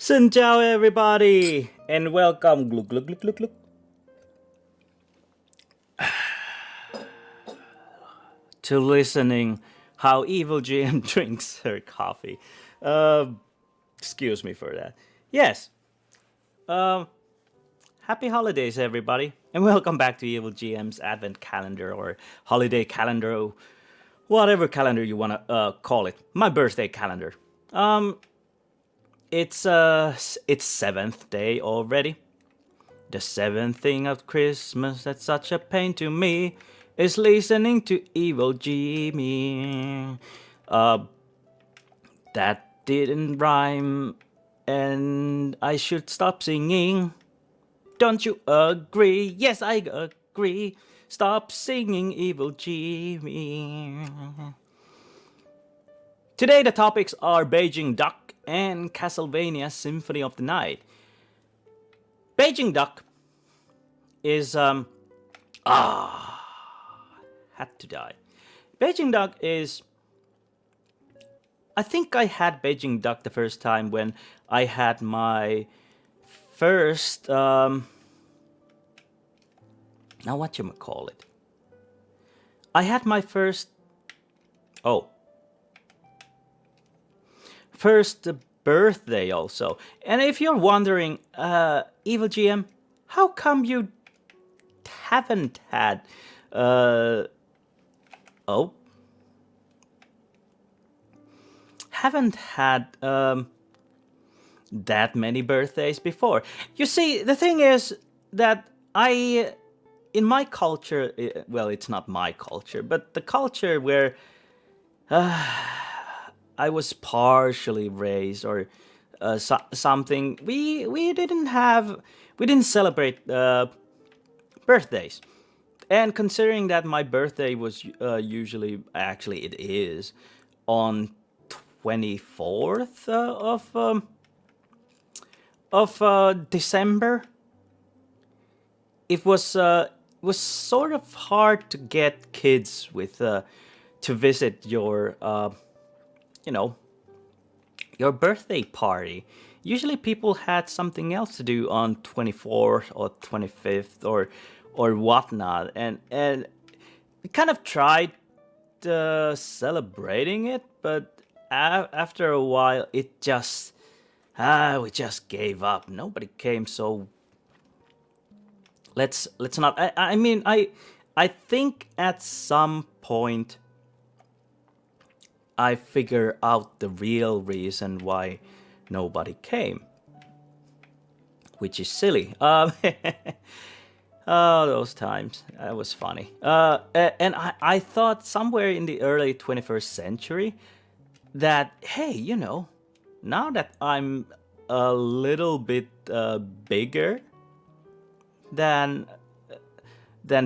Xin chào everybody and welcome gluk, gluk, gluk, gluk, gluk, to listening how Evil GM drinks her coffee. Uh, Excuse me for that. Yes. Um, Happy holidays everybody and welcome back to Evil GM's Advent calendar or holiday calendar or whatever calendar you want to call it. My birthday calendar. It's seventh day already. The seventh thing of Christmas that's such a pain to me is listening to Evil Jimmy. That didn't rhyme, and I should stop singing. Don't you agree? Yes, I agree. Stop singing Evil Jimmy. Today the topics are Beijing Duck and Castlevania Symphony of the Night. Beijing Duck is had to die. Beijing Duck is I think I had Beijing Duck the first time when I had my first now what you call it? I had my first birthday also. And if you're wondering, Evil GM, how come you haven't had that many birthdays before? You see, the thing is that in my culture, well, it's not my culture, but the culture where I was partially raised or something, we didn't celebrate birthdays. And considering that my birthday was usually, actually it is, on 24th of December, it was sort of hard to get kids with to visit your your birthday party. Usually people had something else to do on 24th or 25th or whatnot, and we kind of tried celebrating it, but after a while it just we just gave up. Nobody came, so let's not. I think at some point I figure out the real reason why nobody came, which is silly. Oh, those times. That was funny. And I thought somewhere in the early 21st century that, hey, now that I'm a little bit bigger than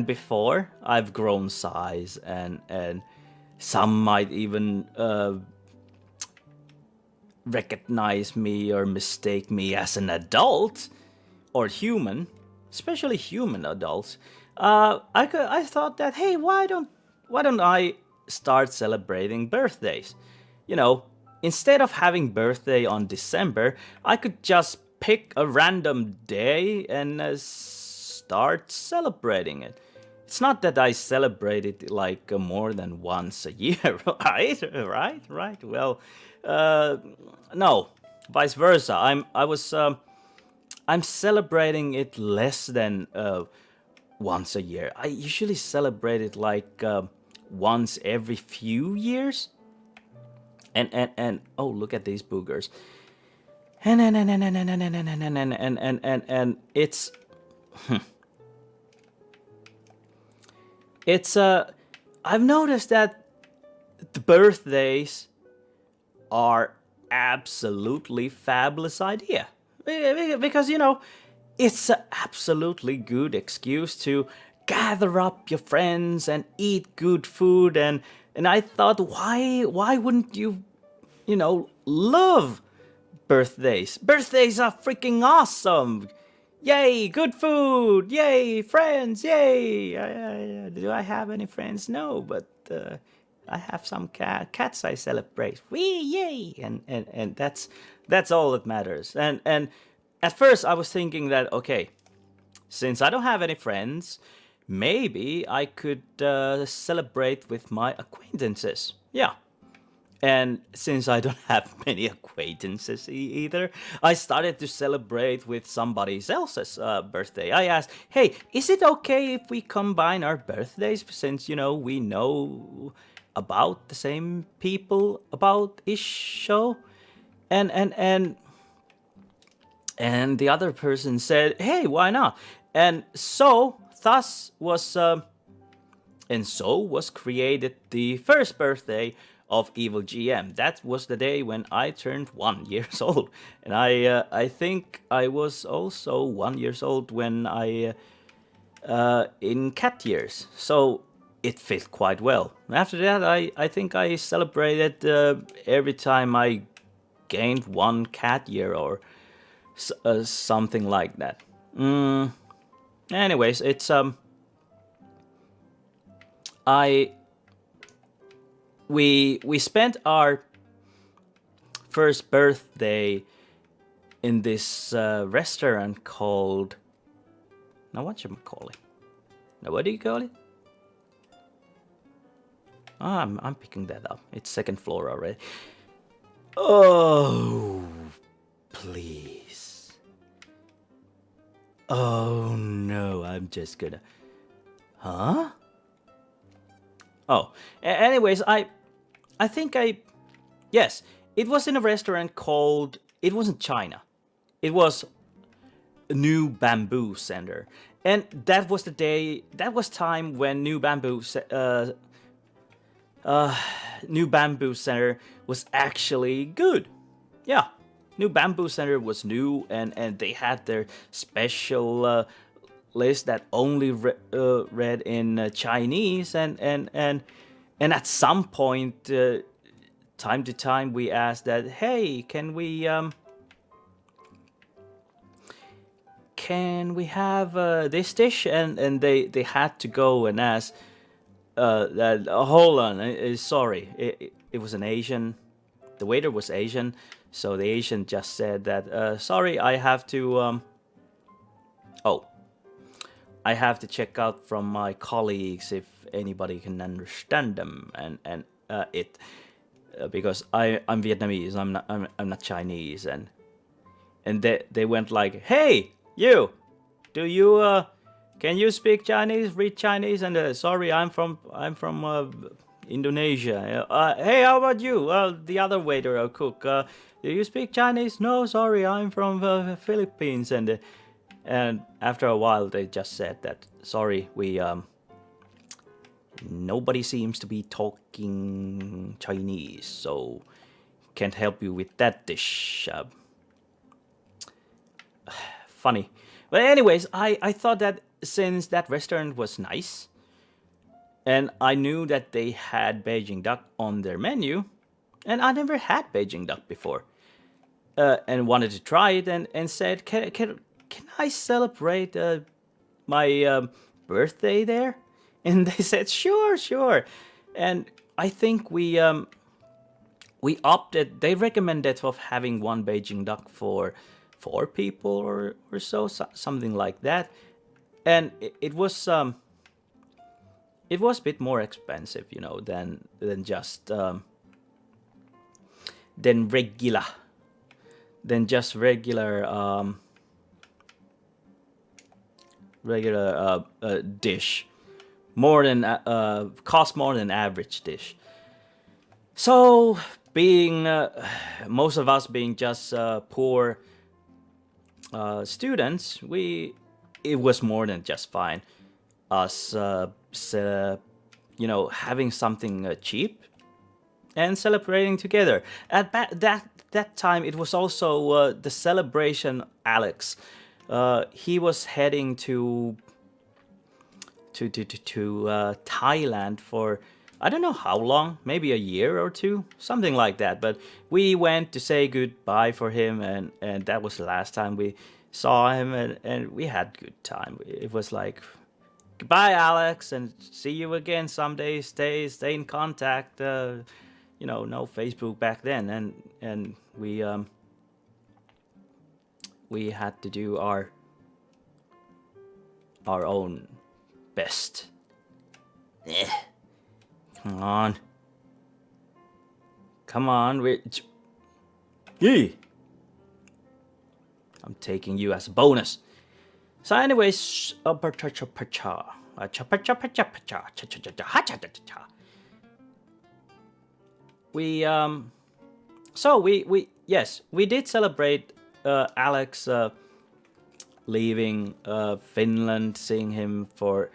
before, I've grown size and some might even recognize me or mistake me as an adult or human, especially human adults. I thought that, hey, why don't I start celebrating birthdays? Instead of having birthday on December, I could just pick a random day and start celebrating it. It's not that I celebrate it like more than once a year, right? Well, no, vice versa. I'm celebrating it less than once a year. I usually celebrate it like once every few years. And oh, look at these boogers. And it's it's I've noticed that the birthdays are absolutely fabulous idea, because it's an absolutely good excuse to gather up your friends and eat good food, and I thought, why wouldn't you love birthdays? Birthdays are freaking awesome. Yay, good food. Yay, friends. Yay. Do I have any friends? No, but I have some cats I celebrate. Wee yay! And that's all that matters. And at first I was thinking that, okay, since I don't have any friends, maybe I could celebrate with my acquaintances. Yeah. And since I don't have many acquaintances either, I started to celebrate with somebody else's birthday. I asked, hey, is it okay if we combine our birthdays since, we know about the same people about each show? And the other person said, hey, why not? And so was created the first birthday of Evil GM. That was the day when I turned 1 year old, and I think I was also 1 year old when I in cat years. So it fit quite well. After that, I think I celebrated every time I gained one cat year or something like that. Anyways, it's I we spent our first birthday in this restaurant called, now what should I call it? Now what do you call it? Oh, I'm picking that up. It's second floor already. Oh, please. Oh no, I'm just gonna. Huh? Oh, anyways, I think yes, it was in a restaurant called, it wasn't China, it was New Bamboo Center, and that was the day, that was time when New Bamboo Center was actually good. Yeah, New Bamboo Center was new, and they had their special list that only read in Chinese, and at some point, time to time, we asked that, hey, can we have this dish? And they had to go and ask that. Hold on, sorry, it was an Asian. The waiter was Asian, so the Asian just said that, sorry, I have to. I have to check out from my colleagues if anybody can understand them, and because I'm Vietnamese, I'm not Chinese, and they went like, hey, you, do you can you speak Chinese, read Chinese? And sorry, I'm from Indonesia. Hey, how about you? The other waiter or cook, do you speak Chinese? No, sorry, I'm from Philippines. And after a while, they just said that, sorry, we nobody seems to be talking Chinese, so can't help you with that dish. Funny. But anyways, I thought that since that restaurant was nice, and I knew that they had Beijing duck on their menu, and I never had Beijing duck before, and wanted to try it, and said, can I celebrate my birthday there? And they said, sure. And I think we opted. They recommended of having one Beijing duck for 4 people or so, something like that. And it was a bit more expensive, than just than regular, than just regular dish, more than cost more than average dish. So being most of us being just poor students, it was more than just fine us having something cheap and celebrating together. At that time, it was also the celebration. Alex, he was heading to Thailand for, I don't know how long, maybe a year or two, something like that. But we went to say goodbye for him, and that was the last time we saw him, and we had good time. It was like goodbye, Alex, and see you again someday. Stay in contact. No Facebook back then, and we had to do our own best. Come on. Come on, Yee! I'm taking you as a bonus. So anyways, we yes, we did celebrate Alex leaving Finland, seeing him for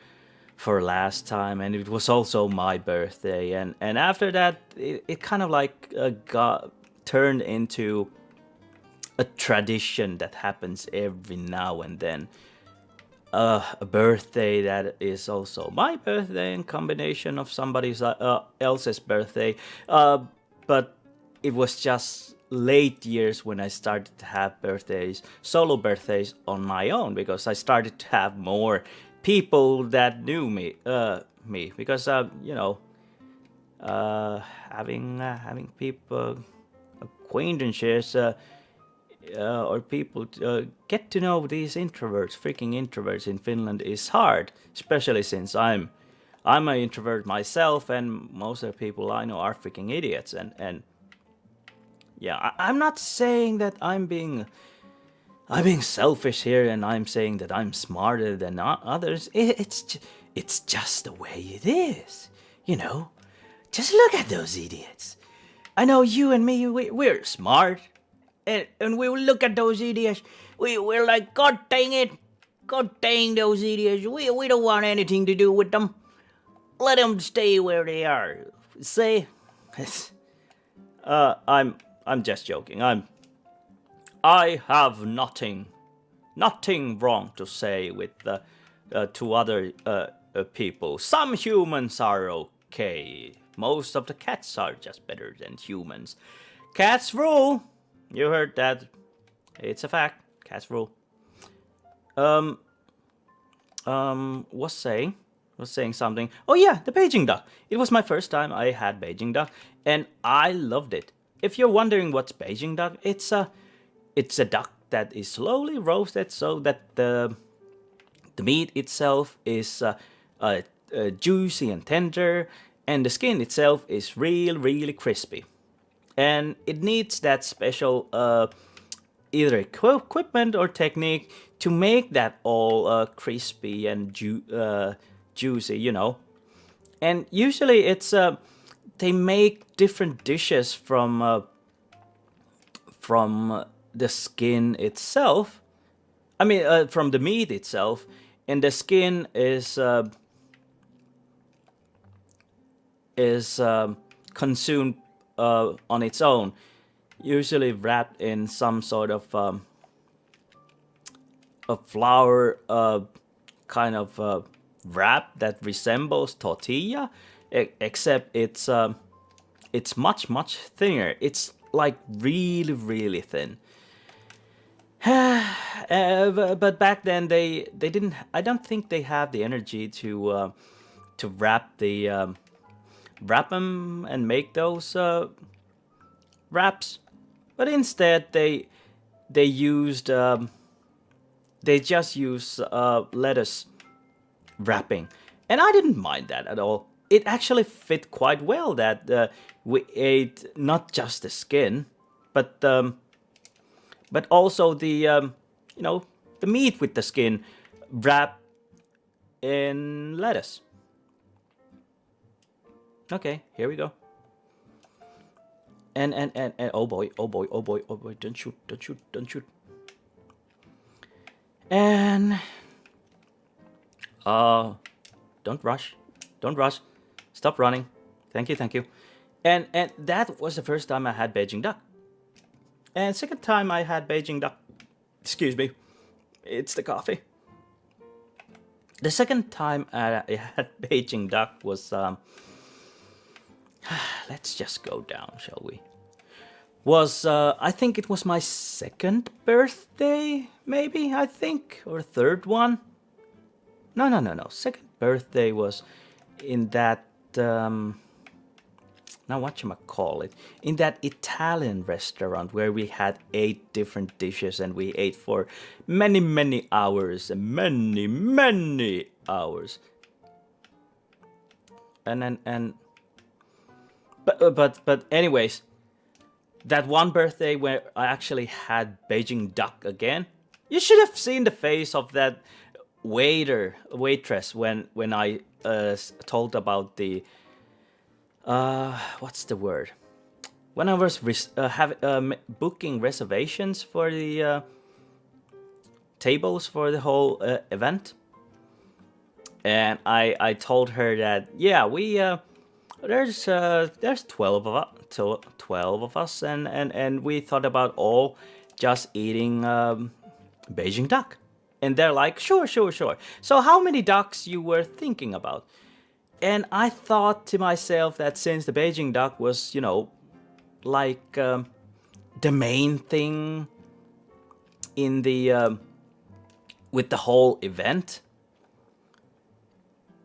last time, and it was also my birthday, and after that it kind of like got turned into a tradition that happens every now and then. A birthday that is also my birthday, in combination of somebody else's birthday, but it was just late years when I started to have solo birthdays on my own, because I started to have more people that knew me, because having people acquaintances or people get to know these freaking introverts in Finland is hard, especially since I'm an introvert myself, and most of the people I know are freaking idiots, and yeah, I'm not saying that I'm being selfish here, and I'm saying that I'm smarter than others. It's just the way it is, Just look at those idiots. I know you and me, we're smart, and we will look at those idiots. We're like, God dang it, God dang those idiots. We don't want anything to do with them. Let them stay where they are. See, I'm just joking. I have nothing wrong to say with to other people. Some humans are okay. Most of the cats are just better than humans. Cats rule. You heard that. It's a fact. Cats rule. Was saying something. Oh yeah, the Beijing duck. It was my first time I had Beijing duck, and I loved it. If you're wondering what's Beijing duck, it's a duck that is slowly roasted so that the meat itself is juicy and tender, and the skin itself is really crispy. And it needs that special either equipment or technique to make that all crispy and juicy, And usually it's they make different dishes from the skin itself. I mean, from the meat itself, and the skin is consumed on its own, usually wrapped in some sort of a flour kind of wrap that resembles tortilla, except it's much thinner. It's like really thin. But back then they didn't. I don't think they have the energy to wrap them and make those wraps. But instead they used they just use lettuce wrapping, and I didn't mind that at all. It actually fit quite well that we ate not just the skin, but also the the meat with the skin wrapped in lettuce. Okay, here we go. And oh boy, don't shoot. And don't rush. Stop running. Thank you. And that was the first time I had Beijing duck. And second time I had Beijing duck. Excuse me. It's the coffee. The second time I had Beijing duck was let's just go down, shall we? Was I think it was my second birthday, maybe, I think, or third one. No. Second birthday was in that now what you call it, in that Italian restaurant where we had 8 different dishes and we ate for many hours and many hours. And but anyways, that one birthday where I actually had Beijing duck again. You should have seen the face of that waitress when I told about the what's the word? When I was booking reservations for the tables for the whole event, and I told her that yeah we there's 12 of us and we thought about all just eating Beijing duck, and they're like sure. So how many ducks you were thinking about? And I thought to myself that since the Beijing duck was, like the main thing in the with the whole event,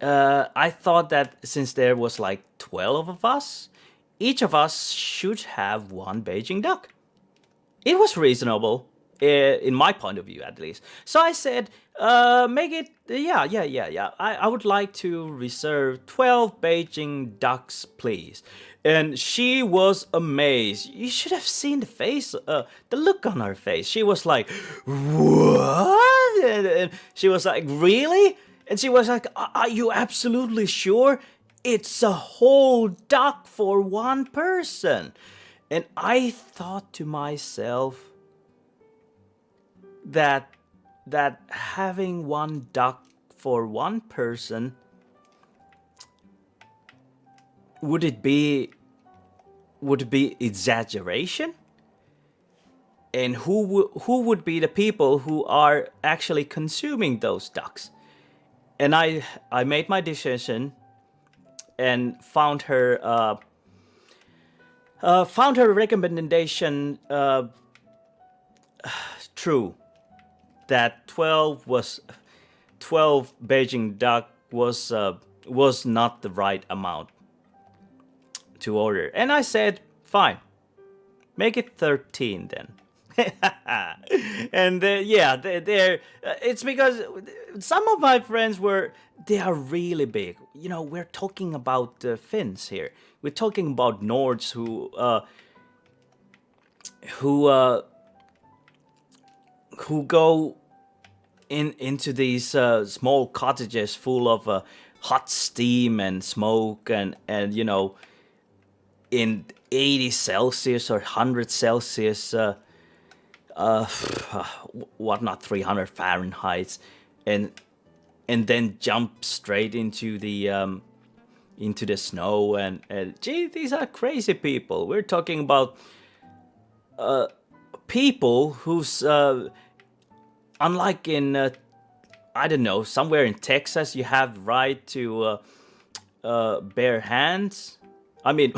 I thought that since there was like 12 of us, each of us should have one Beijing duck. It was reasonable, in my point of view at least. So I said, make it, yeah. I would like to reserve 12 Beijing ducks, please. And she was amazed. You should have seen the face, the look on her face. She was like, what? And she was like, really? And she was like, are you absolutely sure? It's a whole duck for one person. And I thought to myself that having one duck for one person, would it be exaggeration? And who would be the people who are actually consuming those ducks? And I made my decision and found her recommendation true, that 12 Beijing duck was not the right amount to order. And I said, fine, make it 13 then. And it's because some of my friends they are really big. We're talking about Finns here. We're talking about Nords who go into these small cottages full of hot steam and smoke and in 80 Celsius or 100 Celsius, whatnot, 300 Fahrenheit, and then jump straight into the snow and gee, these are crazy people. We're talking about people who's unlike in I don't know, somewhere in Texas you have the right to bear hands. I mean,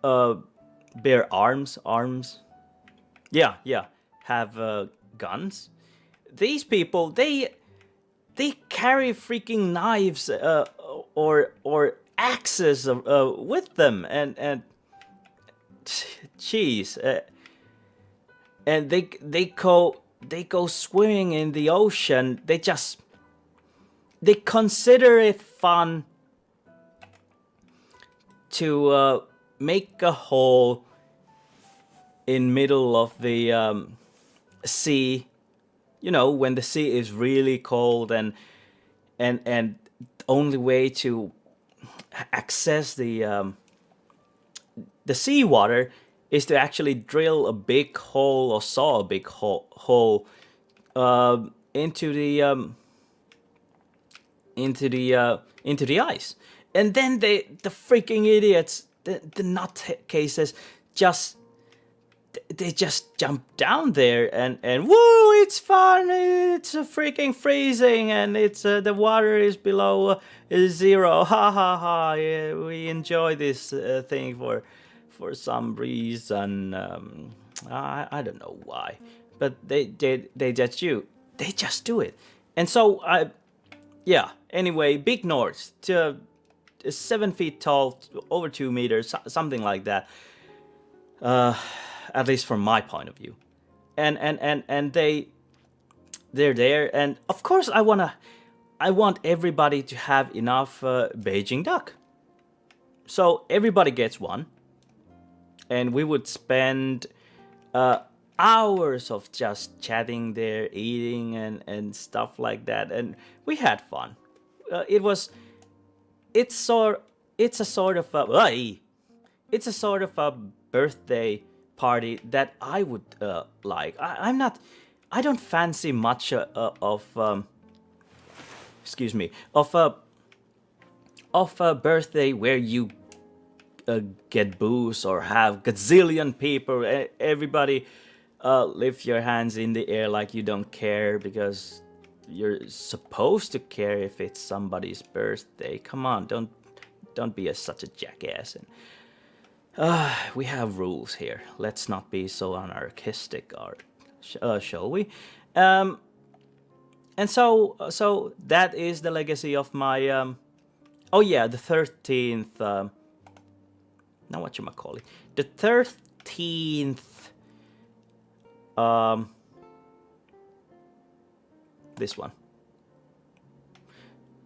bear arms. Yeah, have guns. These people, they carry freaking knives or axes with them, and jeez, and they go swimming in the ocean. They consider it fun to make a hole in middle of the sea, when the sea is really cold, and only way to access the seawater is to actually drill a big hole or saw a big hole into the ice, and then the freaking idiots, the nutcases, they just jump down there and woo, it's fun, it's freaking freezing, and it's the water is below zero, ha ha ha, yeah, we enjoy this thing for some reason. I don't know why, but they just do it. And so Yeah. Anyway, Big North, 7 feet tall, over 2 meters, something like that. At least from my point of view. And they're there, and of course I want everybody to have enough Beijing duck. So everybody gets one, and we would spend uh, hours of just chatting there, eating and stuff like that, and we had fun. It was it's sort it's a sort of it's a sort of a birthday party that I would like. I'm not. I don't fancy much of excuse me of a birthday where you get booze or have gazillion people. Everybody lift your hands in the air like you don't care because you're supposed to care if it's somebody's birthday. Come on, don't be such a jackass. And we have rules here. Let's not be so anarchistic, shall we? And so that is the legacy of my. Oh yeah, the 13th. Now what you call it? The 13th. This one.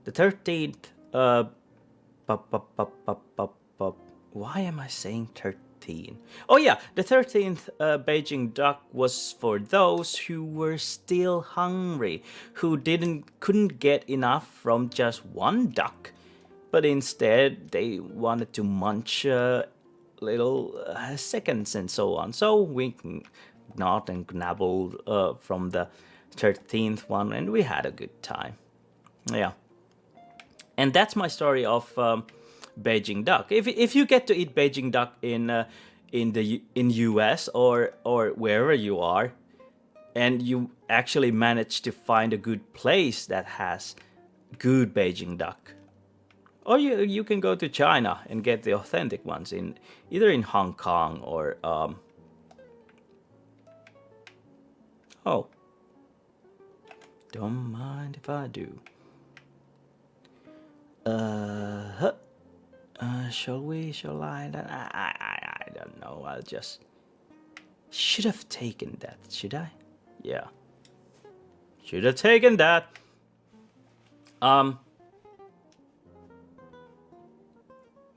The 13th. Why am I saying 13? Oh yeah, the 13th Beijing duck was for those who were still hungry, who couldn't get enough from just one duck, but instead they wanted to munch little seconds and so on. So we gnawed and gnabbled from the 13th one, and we had a good time. Yeah. And that's my story of Beijing duck. If you get to eat Beijing duck in US or wherever you are, and you actually manage to find a good place that has good Beijing duck, or you can go to China and get the authentic ones in either in Hong Kong or oh, don't mind if I do. Shall we? Shall I? I don't know. I'll just. Should have taken that, should I? Yeah. Should have taken that.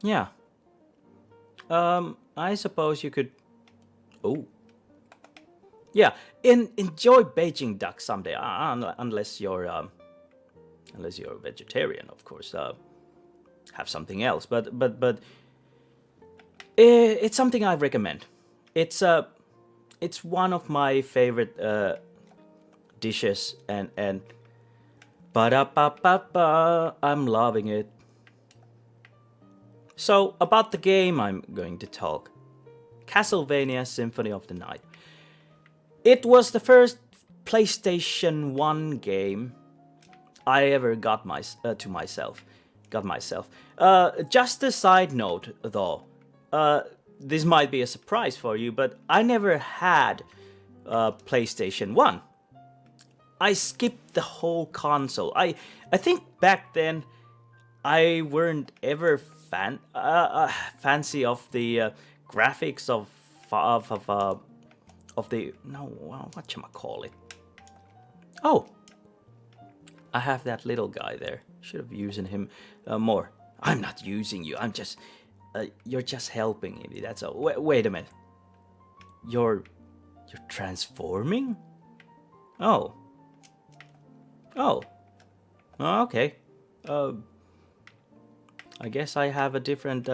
Yeah. I suppose you could. Oh. Yeah. Enjoy Beijing duck someday, unless you're a vegetarian, of course. Have something else, but it's something I recommend. It's one of my favorite dishes, and ba-da-ba-ba-ba, I'm loving it. So about the game I'm going to talk, Castlevania Symphony of the Night. It was the first PlayStation 1 game I ever got myself. Just a side note, though. This might be a surprise for you, but I never had PlayStation 1. I skipped the whole console. I think back then I weren't ever fancy of the graphics of the whatchamacallit. Oh, I have that little guy there. Should have used him more. I'm not using you. I'm just. You're just helping me. That's all. Wait a minute. You're transforming? Oh. Oh. Okay. I guess I have a different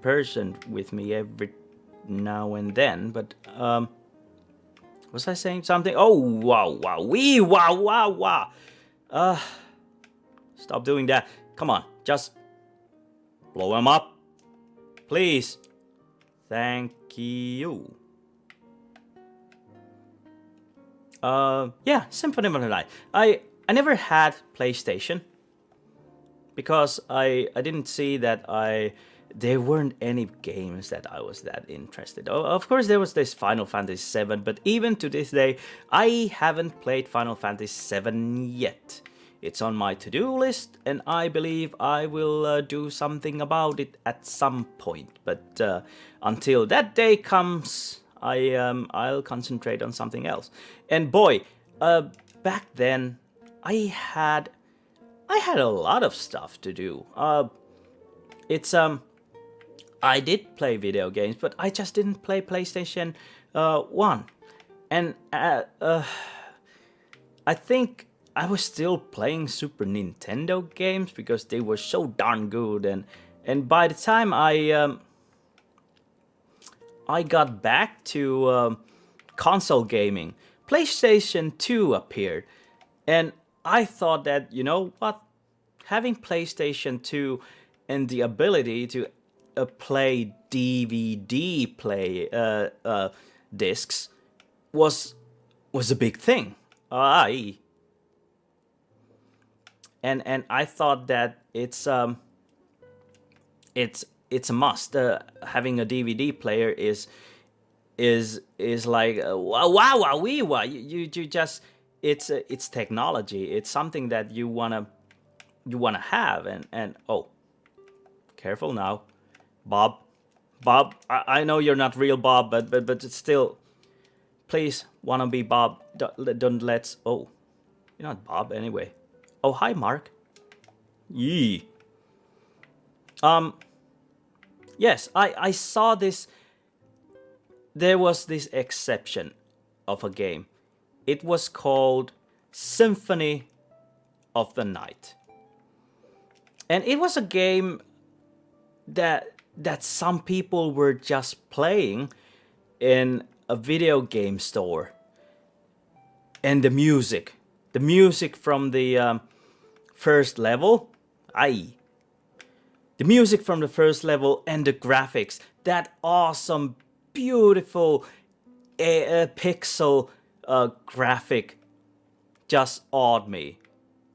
person with me every now and then. But was I saying something? Oh wow! Stop doing that. Come on, just blow him up, please. Thank you. Yeah, Symphony of the Night. I never had PlayStation because I didn't see that I there weren't any games that I was that interested. Of course, there was this Final Fantasy VII, but even to this day, I haven't played Final Fantasy VII yet. It's on my to-do list, and I believe I will do something about it at some point. But until that day comes, I'll concentrate on something else. And boy, back then, I had a lot of stuff to do. It's I did play video games, but I just didn't play PlayStation 1. And I think I was still playing Super Nintendo games because they were so darn good. And by the time I got back to console gaming, PlayStation 2 appeared. And I thought that, you know what? Having PlayStation 2 and the ability to play DVD discs was a big thing. And I thought that it's a must. Having a DVD player is like wow wee wow. You just it's technology. It's something that you wanna have. And oh, careful now. Bob, I know you're not real Bob, but still, please, wanna be Bob, don't let's, oh, you're not Bob anyway. Oh, hi, Mark. Yee. Yes, I saw this, there was this exception of a game. It was called Symphony of the Night. And it was a game that some people were just playing in a video game store. And the music from the first level, the music from the first level and the graphics, that awesome, beautiful pixel graphic just awed me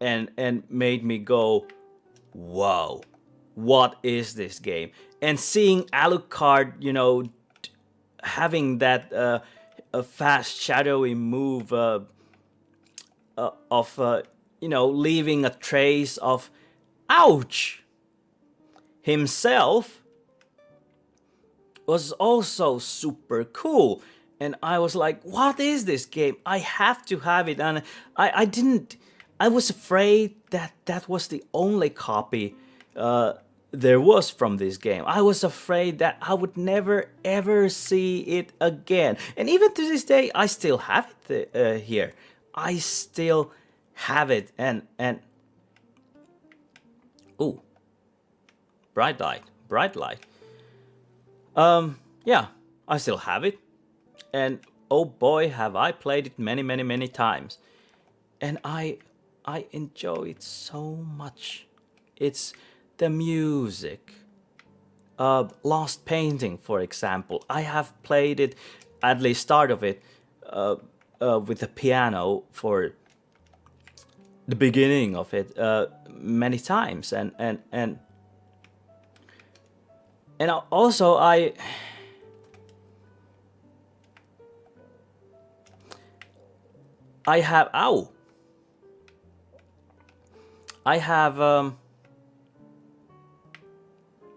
and made me go, whoa. What is this game? And seeing Alucard, you know, having that a fast shadowy move of you know, leaving a trace of ouch himself was also super cool. And I was like, what is this game? I have to have it. And I was afraid that was the only copy there was from this game. I was afraid that I would never ever see it again. And even to this day, I still have it here. I still have it. And ooh, bright light. Yeah, I still have it. And oh boy, have I played it many times. And I enjoy it so much. It's the music. Lost Painting, for example. I have played it, at least start of it, with the piano for the beginning of it many times. And also I have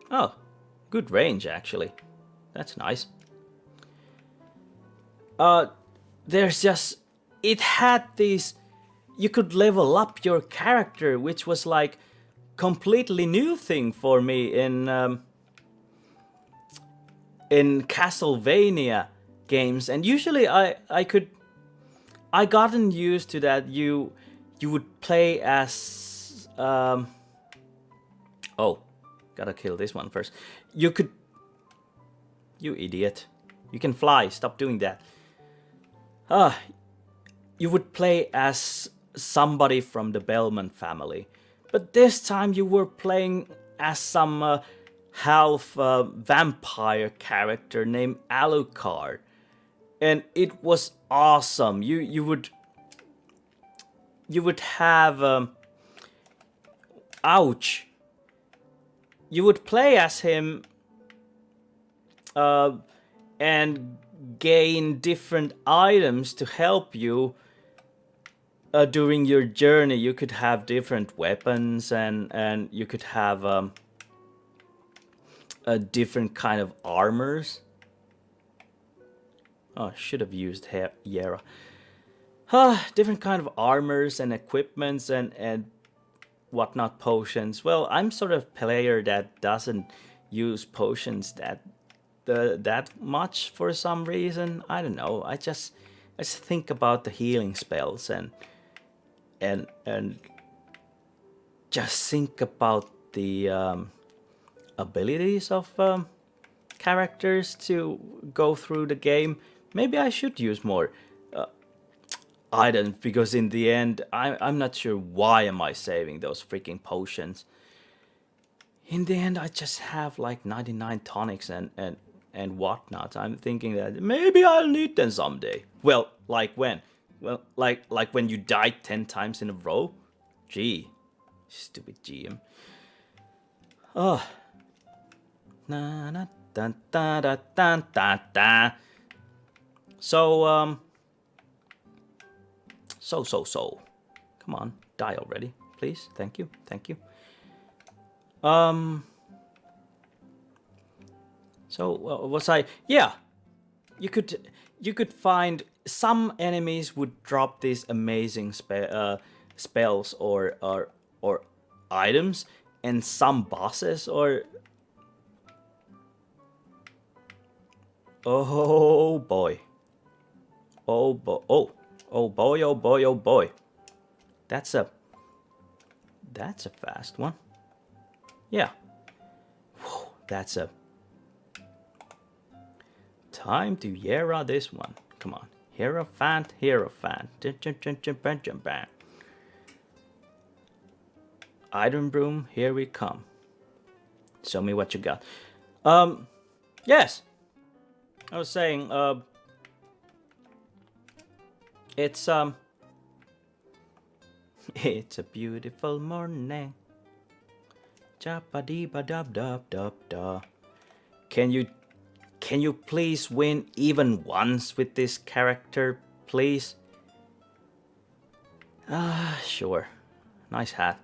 oh, good range actually. That's nice. There's just, it had these, you could level up your character, which was like completely new thing for me in Castlevania games. And usually I gotten used to that. You would play as oh, gotta kill this one first. You idiot. You can fly, stop doing that. You would play as somebody from the Bellman family. But this time you were playing as some half vampire character named Alucard. And it was awesome. You would have ouch. you would play as him and gain different items to help you during your journey. You could have different weapons, and you could have a different kind of armors. Oh, I should have used Yera. Different kind of armors and equipments and whatnot, potions. Well, I'm sort of player that doesn't use potions that much for some reason. I don't know. I just think about the healing spells and just think about the abilities of characters to go through the game. Maybe I should use more items, because in the end, I'm not sure why am I saving those freaking potions. In the end, I just have like 99 tonics and whatnot. I'm thinking that maybe I'll need them someday. Well, like when? Well, like when you die 10 times in a row? Gee, stupid GM. Oh. Na na da da da da da da. So so. Come on, die already, please. Thank you, thank you. So was I? Yeah, you could find some enemies would drop these amazing spells or items, and some bosses or. Oh boy. Oh boy. Oh boy. Oh boy. Oh boy. That's a fast one. Yeah. Whew, that's a time to Yera this one. Come on. Hierophant. Iron broom, here we come. Show me what you got. Yes. I was saying, it's it's a beautiful morning. Cha-ba-dee-ba-dub-dub-dub-da. Can you please win even once with this character, please? Sure. Nice hat.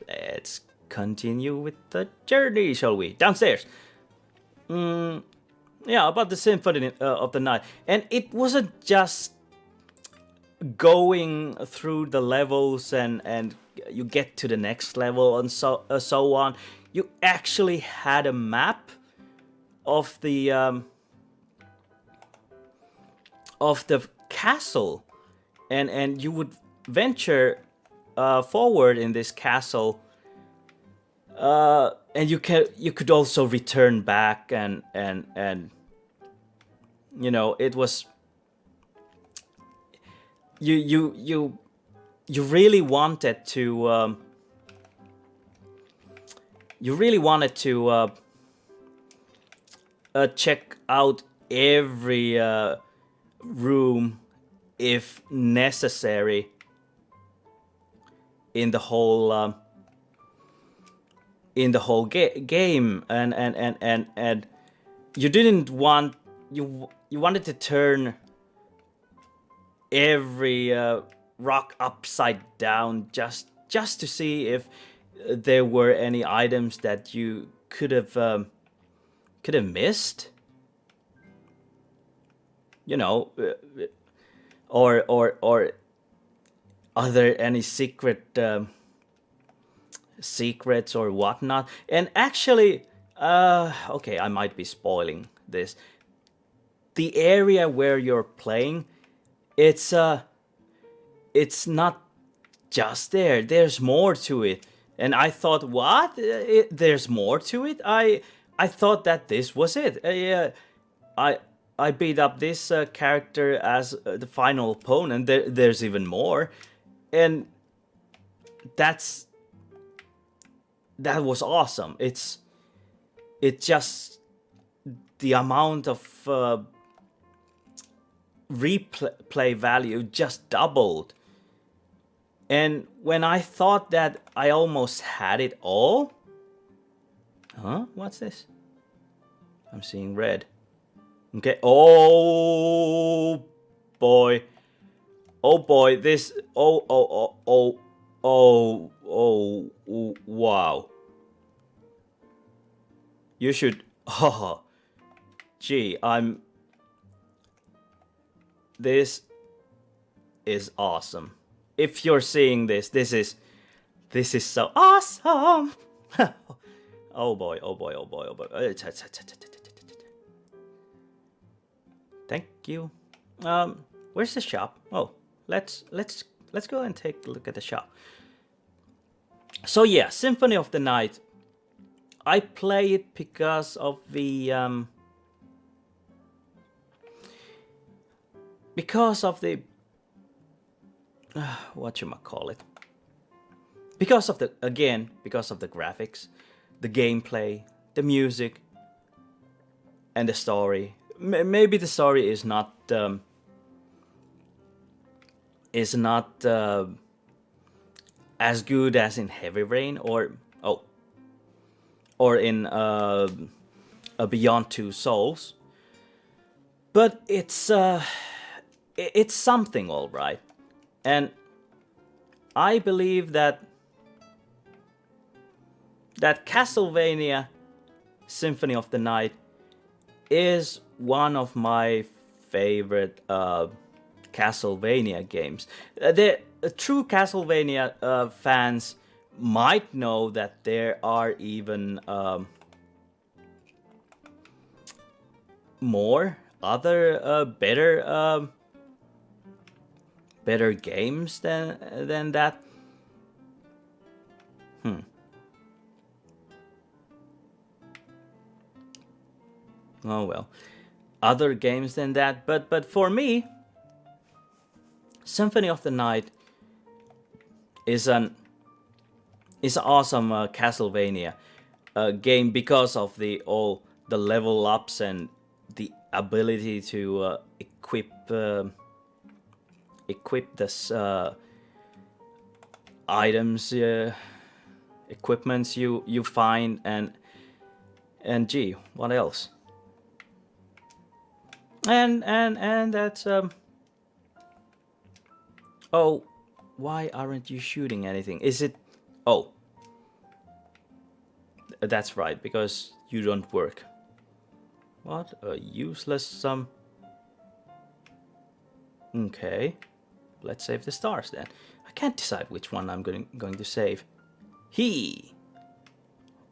Let's continue with the journey, shall we? Downstairs. Yeah, about the Symphony of the Night. And it wasn't just going through the levels and you get to the next level and so on. You actually had a map of the castle, and you would venture forward in this castle, and you could also return back and you know, it was you really wanted to check out every room if necessary in the whole game, and you didn't want you wanted to turn every rock upside down just to see if there were any items that you could have missed, you know, or are there any secrets or whatnot. And actually, okay, I might be spoiling this. The area where you're playing, it's not just there. There's more to it. And I thought, what? There's more to it? I thought that this was it. I beat up this character as the final opponent. There's even more, and that was awesome. It's just the amount of replay value just doubled. And when I thought that I almost had it all, huh? What's this? I'm seeing red. Okay. Oh boy. Oh boy. This. Oh. Wow. You should. Oh. Gee. This is awesome. If you're seeing this, this is so awesome. Oh boy. Oh boy. Oh boy. Oh boy. Thank you. Where's the shop? Oh, let's go and take a look at the shop. So yeah, Symphony of the Night. I play it because of the whatchamacallit. Because of the graphics, the gameplay, the music, and the story. Maybe the story is not as good as in Heavy Rain or in Beyond Two Souls, but it's something, all right. And I believe that Castlevania Symphony of the Night is one of my favorite Castlevania games. The true Castlevania fans might know that there are even more other better games than that. Oh well, other games than that. But for me, Symphony of the Night is an awesome Castlevania game because of the level ups and the ability to equip this items, equipments you find, and gee, what else? And that's oh, why aren't you shooting anything? Is it? Oh, that's right, because you don't work. What a useless Okay, let's save the stars then. I can't decide which one I'm going to save.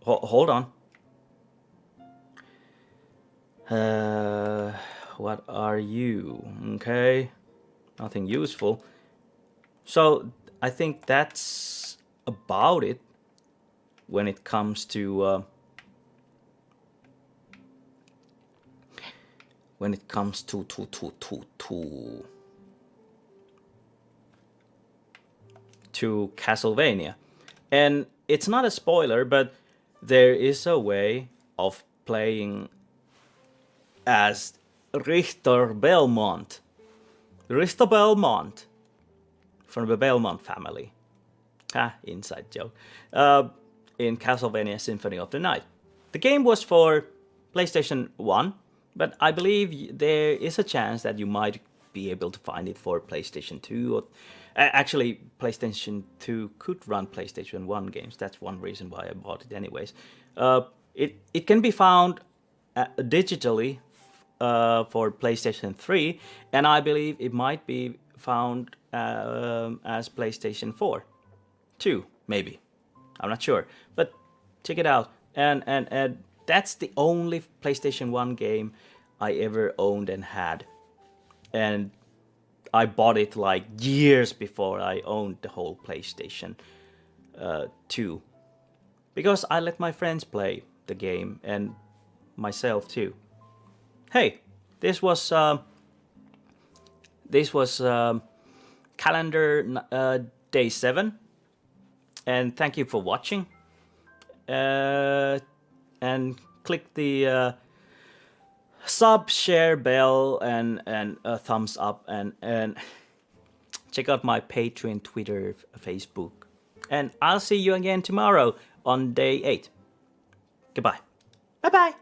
Hold on. What are you? Okay, nothing useful. So I think that's about it when it comes to Castlevania. And it's not a spoiler, but there is a way of playing as Richter Belmont. Richter Belmont from the Belmont family. Inside joke. In Castlevania Symphony of the Night. The game was for PlayStation 1, but I believe there is a chance that you might be able to find it for PlayStation 2. Or, actually, PlayStation 2 could run PlayStation 1 games. That's one reason why I bought it anyways. It can be found digitally for PlayStation 3, and I believe it might be found as PlayStation 4. 2, maybe. I'm not sure. But check it out. And that's the only PlayStation 1 game I ever owned and had. And I bought it like years before I owned the whole PlayStation 2. Because I let my friends play the game and myself too. Hey, this was calendar day 7. And thank you for watching. And click the sub, share, bell, and a thumbs up, and Check out my Patreon, Twitter, Facebook. And I'll see you again tomorrow on day 8. Goodbye. Bye bye.